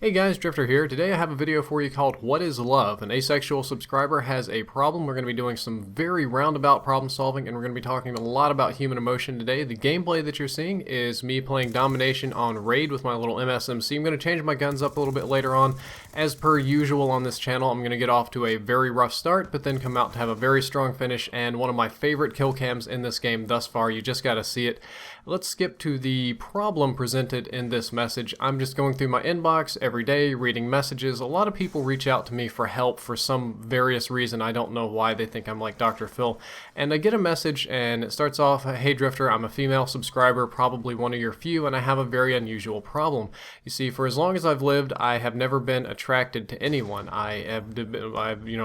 Hey guys, Drifter here. Today I have a video for you called What is Love? An asexual subscriber has a problem. We're going to be doing some very roundabout problem solving, and we're going to be talking a lot about human emotion today. The gameplay that you're seeing is me playing domination on Raid with my little MSMC. I'm going to change my guns up a little bit later on. As per usual on this channel, I'm going to get off to a very rough start, but then come out to have a very strong finish, and one of my favorite kill cams in this game thus far. You just got to see it. Let's skip to the problem presented in this message. I'm just going through my inbox every day, reading messages. A lot of people reach out to me for help for some various reason. I don't know why. They think I'm like Dr. Phil. And I get a message and it starts off, "Hey Drifter, I'm a female subscriber, probably one of your few, and I have a very unusual problem. You see, for as long as I've lived, I have never been attracted to anyone. I've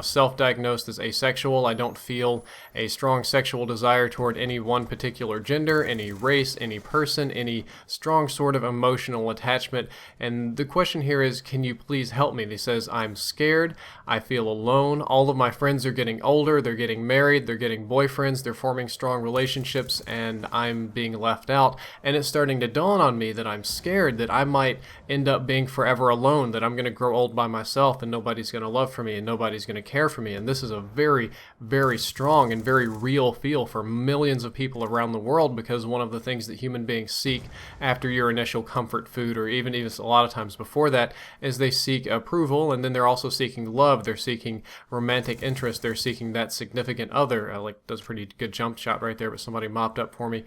self-diagnosed as asexual. I don't feel a strong sexual desire toward any one particular gender, any race, any person, any strong sort of emotional attachment. And the question here is, can you please help me?" He says, "I'm scared. I feel alone. All of my friends are getting older. They're getting married. They're getting boyfriends. They're forming strong relationships, and I'm being left out. And it's starting to dawn on me that I'm scared that I might end up being forever alone, that I'm going to grow old by myself and nobody's going to love for me and nobody's going to care for me." And this is a very, very strong and very real feel for millions of people around the world, because one of the things that human beings seek after your initial comfort food, or even a lot of times before that, is they seek approval, and then they're also seeking love. They're seeking romantic interest. They're seeking that significant other. That's a pretty good jump shot right there, but somebody mopped up for me.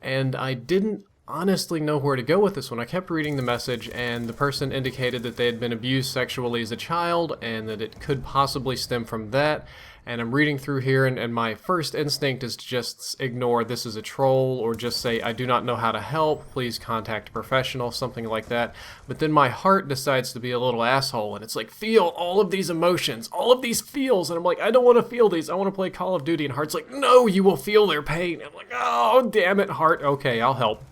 And I didn't honestly know where to go with this one. I kept reading the message, and the person indicated that they had been abused sexually as a child and that it could possibly stem from that. And I'm reading through here, and my first instinct is to just ignore this is a troll, or just say, "I do not know how to help, please contact a professional," something like that. But then my heart decides to be a little asshole, and it's like, feel all of these emotions, all of these feels, and I'm like, I don't want to feel these, I want to play Call of Duty. And Heart's like, "No, you will feel their pain." I'm like, oh, damn it, Heart. Okay, I'll help.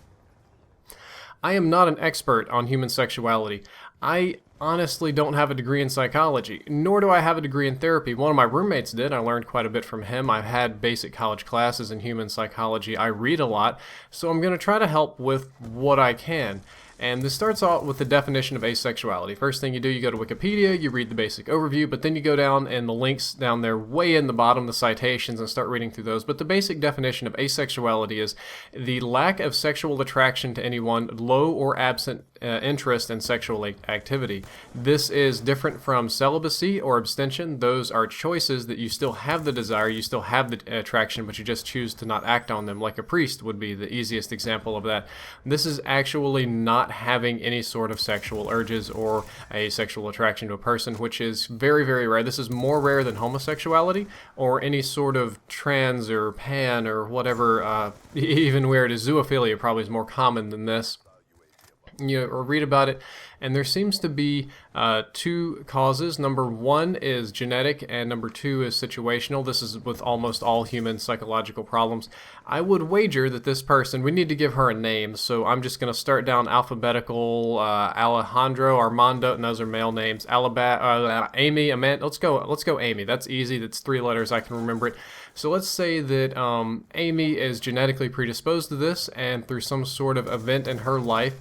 I am not an expert on human sexuality. I honestly don't have a degree in psychology, nor do I have a degree in therapy. One of my roommates did. I learned quite a bit from him. I've had basic college classes in human psychology. I read a lot, so I'm going to try to help with what I can. And this starts off with the definition of asexuality. First thing you do, you go to Wikipedia, you read the basic overview, but then you go down and the links down there way in the bottom, the citations, and start reading through those. But the basic definition of asexuality is the lack of sexual attraction to anyone, low or absent interest in sexual activity. This is different from celibacy or abstention. Those are choices that you still have the desire, you still have the attraction, but you just choose to not act on them, like a priest would be the easiest example of that. This is actually not having any sort of sexual urges or a sexual attraction to a person, which is very, very rare. This is more rare than homosexuality or any sort of trans or pan or whatever, even weird. Zoophilia probably is more common than this. Or read about it, and there seems to be two causes. Number one is genetic, and number two is situational. This is with almost all human psychological problems. I would wager that this person, we need to give her a name, so I'm just going to start down alphabetical. Alejandro, Armando, and those are male names. Amy, Amanda. Let's go Amy. That's easy. That's 3 letters. I can remember it. So let's say that Amy is genetically predisposed to this, and through some sort of event in her life,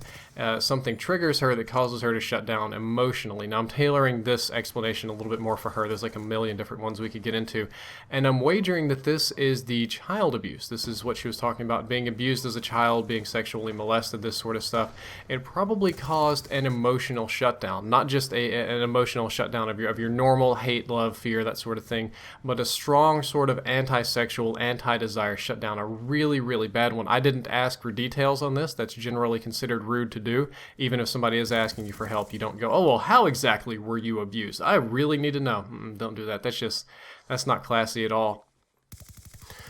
something triggers her that causes her to shut down emotionally. Now, I'm tailoring this explanation a little bit more for her. There's like a million different ones we could get into. And I'm wagering that this is the child abuse. This is what she was talking about, being abused as a child, being sexually molested, this sort of stuff. It probably caused an emotional shutdown, not just an emotional shutdown of your normal hate, love, fear, that sort of thing, but a strong sort of anti-sexual, anti-desire shutdown, a really, really bad one. I didn't ask for details on this. That's generally considered rude to do. Even if somebody is asking you for help, you don't go, "Oh, well, how exactly were you abused? I really need to know." Don't do that. That's not classy at all.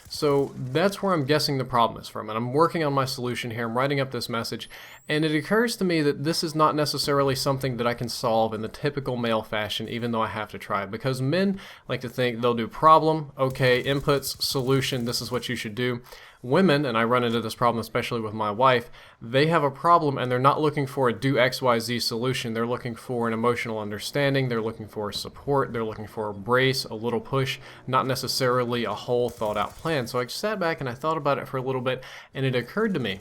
So that's where I'm guessing the problem is from, and I'm working on my solution here. I'm writing up this message, and it occurs to me that this is not necessarily something that I can solve in the typical male fashion, even though I have to try, because men like to think they'll do problem, okay, inputs, solution, this is what you should do. Women, and I run into this problem especially with my wife, they have a problem and they're not looking for a do XYZ solution. They're looking for an emotional understanding, they're looking for support, they're looking for a brace, a little push, not necessarily a whole thought out plan. So I sat back and I thought about it for a little bit, and it occurred to me,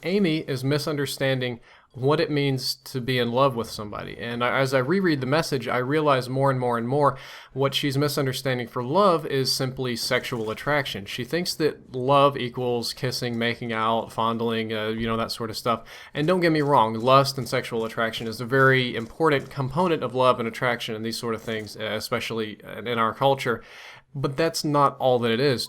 Amy is misunderstanding what it means to be in love with somebody. And as I reread the message, I realize more and more and more what she's misunderstanding for love is simply sexual attraction. She thinks that love equals kissing, making out, fondling, that sort of stuff. And don't get me wrong, lust and sexual attraction is a very important component of love and attraction and these sort of things, especially in our culture. But that's not all that it is.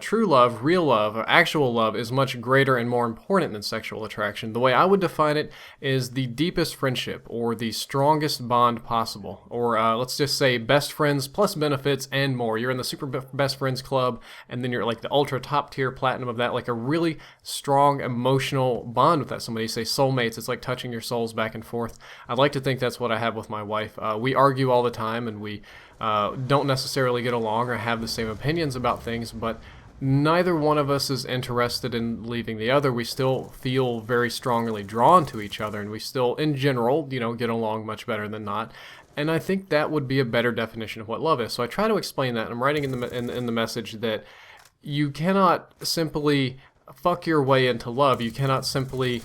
True love, real love, actual love is much greater and more important than sexual attraction. The way I would define it is the deepest friendship or the strongest bond possible. Or let's just say best friends plus benefits and more. You're in the super best friends club and then you're like the ultra top tier platinum of that, like a really strong emotional bond with that somebody. You say soulmates, it's like touching your souls back and forth. I'd like to think that's what I have with my wife. We argue all the time and we don't necessarily get along or have the same opinions about things, but neither one of us is interested in leaving the other. We still feel very strongly drawn to each other, and we still, in general, get along much better than not. And I think that would be a better definition of what love is. So I try to explain that. I'm writing in the message that you cannot simply fuck your way into love. You cannot simply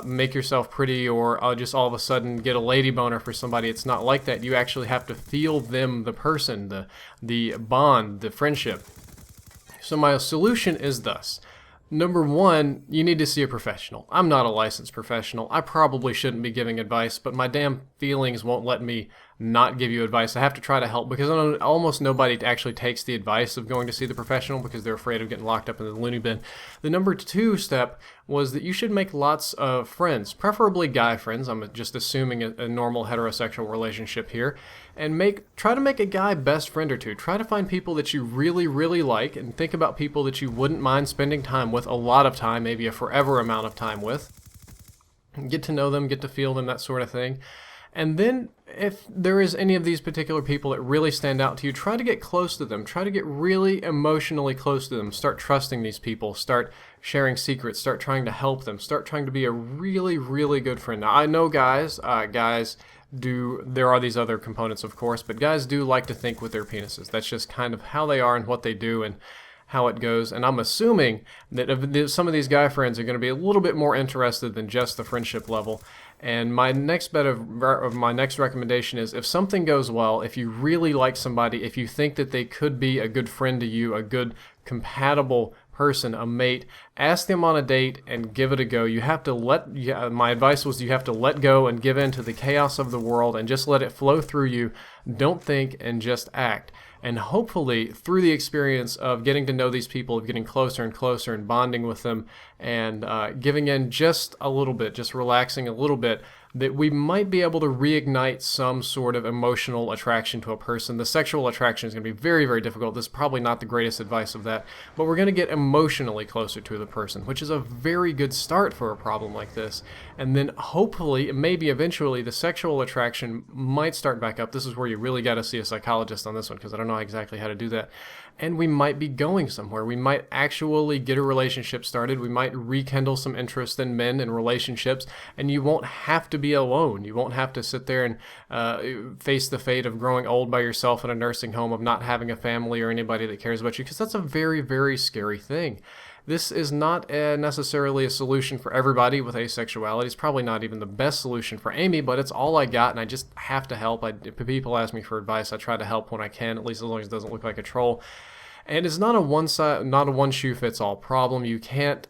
make yourself pretty or just all of a sudden get a lady boner for somebody. It's not like that. You actually have to feel them, the person, the bond, the friendship. So my solution is thus. Number one, you need to see a professional. I'm not a licensed professional. I probably shouldn't be giving advice, but my damn feelings won't let me not give you advice. I have to try to help because almost nobody actually takes the advice of going to see the professional because they're afraid of getting locked up in the loony bin. The number two step was that you should make lots of friends, preferably guy friends. I'm just assuming a normal heterosexual relationship here. And try to make a guy best friend or two. Try to find people that you really, really like and think about people that you wouldn't mind spending time with, a lot of time, maybe a forever amount of time with. Get to know them, get to feel them, that sort of thing. And then if there is any of these particular people that really stand out to you, try to get close to them. Try to get really emotionally close to them. Start trusting these people. Start sharing secrets. Start trying to help them. Start trying to be a really, really good friend. Now, I know guys there are these other components, of course, but guys do like to think with their penises. That's just kind of how they are and what they do and how it goes. And I'm assuming that some of these guy friends are going to be a little bit more interested than just the friendship level. And my next recommendation is if something goes well, if you really like somebody, if you think that they could be a good friend to you, a good compatible person, a mate, ask them on a date and give it a go. You have to my advice was you have to let go and give in to the chaos of the world and just let it flow through you. Don't think and just act. And hopefully through the experience of getting to know these people, of getting closer and closer and bonding with them and giving in just a little bit, just relaxing a little bit, that we might be able to reignite some sort of emotional attraction to a person. The sexual attraction is going to be very, very difficult. This is probably not the greatest advice of that, but we're going to get emotionally closer to the person, which is a very good start for a problem like this. And then hopefully, maybe eventually, the sexual attraction might start back up. This is where you really got to see a psychologist on this one because I don't know exactly how to do that. And we might be going somewhere. We might actually get a relationship started. We might rekindle some interest in men and relationships, and you won't have to be alone. You won't have to sit there and face the fate of growing old by yourself in a nursing home, of not having a family or anybody that cares about you, because that's a very, very scary thing. This is not necessarily a solution for everybody with asexuality. It's probably not even the best solution for Amy, but it's all I got, and I just have to help. If people ask me for advice, I try to help when I can, at least as long as it doesn't look like a troll. And it's not a one-shoe-fits-all problem. You can't.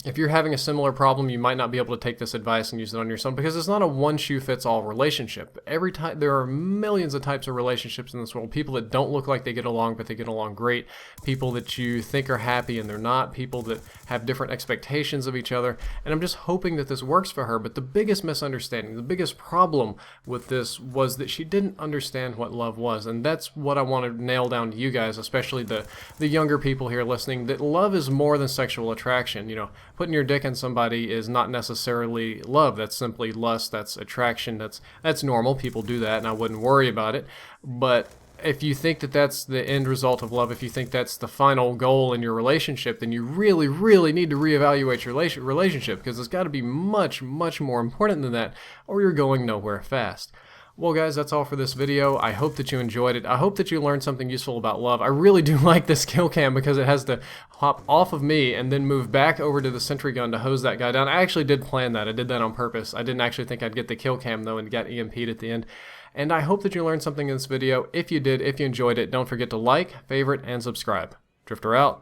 If you're having a similar problem, you might not be able to take this advice and use it on your son because it's not a one-shoe-fits-all relationship. There are millions of types of relationships in this world. People that don't look like they get along, but they get along great. People that you think are happy and they're not. People that have different expectations of each other. And I'm just hoping that this works for her. But the biggest misunderstanding, the biggest problem with this was that she didn't understand what love was. And that's what I want to nail down to you guys, especially the younger people here listening, that love is more than sexual attraction. Putting your dick in somebody is not necessarily love. That's simply lust. That's attraction. That's normal. People do that, and I wouldn't worry about it. But if you think that that's the end result of love, if you think that's the final goal in your relationship, then you really, really need to reevaluate your relationship because it's got to be much, much more important than that, or you're going nowhere fast. Well guys, that's all for this video. I hope that you enjoyed it. I hope that you learned something useful about love. I really do like this kill cam because it has to hop off of me and then move back over to the sentry gun to hose that guy down. I actually did plan that. I did that on purpose. I didn't actually think I'd get the kill cam though and got EMP'd at the end. And I hope that you learned something in this video. If you did, if you enjoyed it, don't forget to like, favorite, and subscribe. Drifter out.